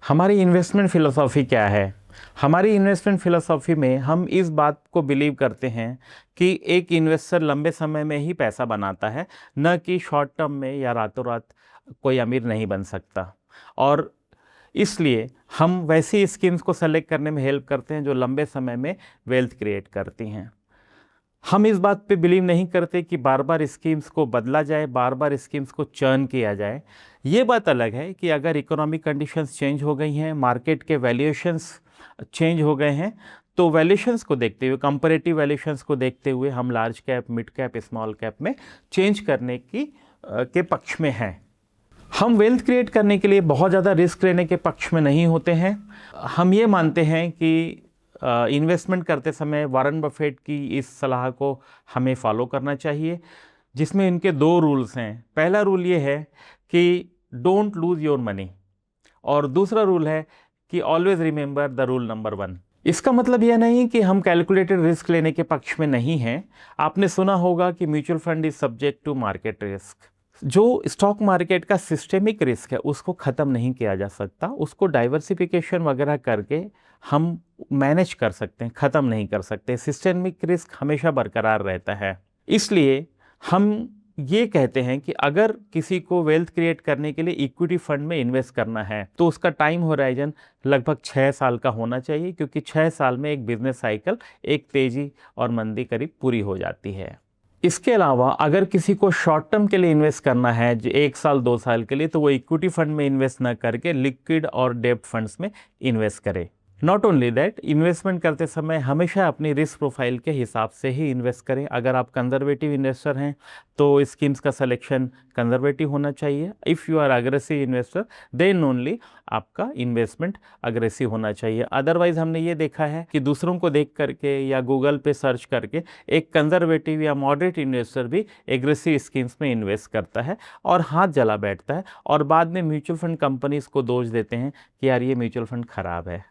हमारी investment philosophy क्या है? हमारी इन्वेस्टमेंट फ़िलोसॉफ़ी में हम इस बात को बिलीव करते हैं कि एक इन्वेस्टर लंबे समय में ही पैसा बनाता है, न कि शॉर्ट टर्म में या रातों रात कोई अमीर नहीं बन सकता। और इसलिए हम वैसी स्कीम्स को सेलेक्ट करने में हेल्प करते हैं जो लंबे समय में वेल्थ क्रिएट करती हैं। हम इस बात पे बिलीव नहीं करते कि बार बार स्कीम्स को बदला जाए, बार बार स्कीम्स को चर्न किया जाए। ये बात अलग है कि अगर इकोनॉमिक कंडीशंस चेंज हो गई हैं, मार्केट के वैल्यूएशंस चेंज हो गए हैं, तो वैल्यूएशंस को देखते हुए, कंपैरेटिव वैल्यूएशंस को देखते हुए हम large cap, mid cap, small cap में चेंज करने के पक्ष में हैं। हम वेल्थ क्रिएट करने के लिए बहुत ज़्यादा रिस्क लेने के पक्ष में नहीं होते हैं। हम ये मानते हैं कि इन्वेस्टमेंट करते समय वॉरेन बफेट की इस सलाह को हमें फॉलो करना चाहिए, जिसमें इनके दो रूल्स हैं। पहला रूल ये है कि डोंट लूज़ योर मनी, और दूसरा रूल है कि always remember the rule number 1। इसका मतलब यह नहीं कि हम कैलकुलेटेड रिस्क लेने के पक्ष में नहीं हैं। आपने सुना होगा कि mutual fund is subject to market risk. जो स्टॉक मार्केट का सिस्टेमिक रिस्क है उसको ख़त्म नहीं किया जा सकता, उसको डाइवर्सिफिकेशन वगैरह करके हम मैनेज कर सकते हैं, ख़त्म नहीं कर सकते। सिस्टेमिक रिस्क हमेशा बरकरार रहता है। इसलिए हम ये कहते हैं कि अगर किसी को वेल्थ क्रिएट करने के लिए इक्विटी फंड में इन्वेस्ट करना है तो उसका टाइम होराइजन लगभग 6 साल का होना चाहिए, क्योंकि 6 साल में एक बिजनेस साइकिल, एक तेज़ी और मंदी करीब पूरी हो जाती है। इसके अलावा अगर किसी को शॉर्ट टर्म के लिए इन्वेस्ट करना है, जो 1 साल 2 साल के लिए, तो वो इक्विटी फंड में इन्वेस्ट ना करके लिक्विड और डेब्ट फंड्स में इन्वेस्ट करे। नॉट ओनली दैट, इन्वेस्टमेंट करते समय हमेशा अपनी रिस्क प्रोफाइल के हिसाब से ही इन्वेस्ट करें। अगर आप कंजर्वेटिव इन्वेस्टर हैं तो स्कीम्स का सिलेक्शन कंजर्वेटिव होना चाहिए। If you are aggressive investor then only आपका इन्वेस्टमेंट अग्रेसिव होना चाहिए। अदरवाइज़ हमने ये देखा है कि दूसरों को देख करके या गूगल पे सर्च करके एक कंजर्वेटिव या मॉडरेट इन्वेस्टर भी एग्रेसिव स्कीम्स में इन्वेस्ट करता है और हाथ जला बैठता है, और बाद में म्यूचुअल फंड कंपनीज़ को दोष देते हैं कि यार ये म्यूचुअल फंड ख़राब है।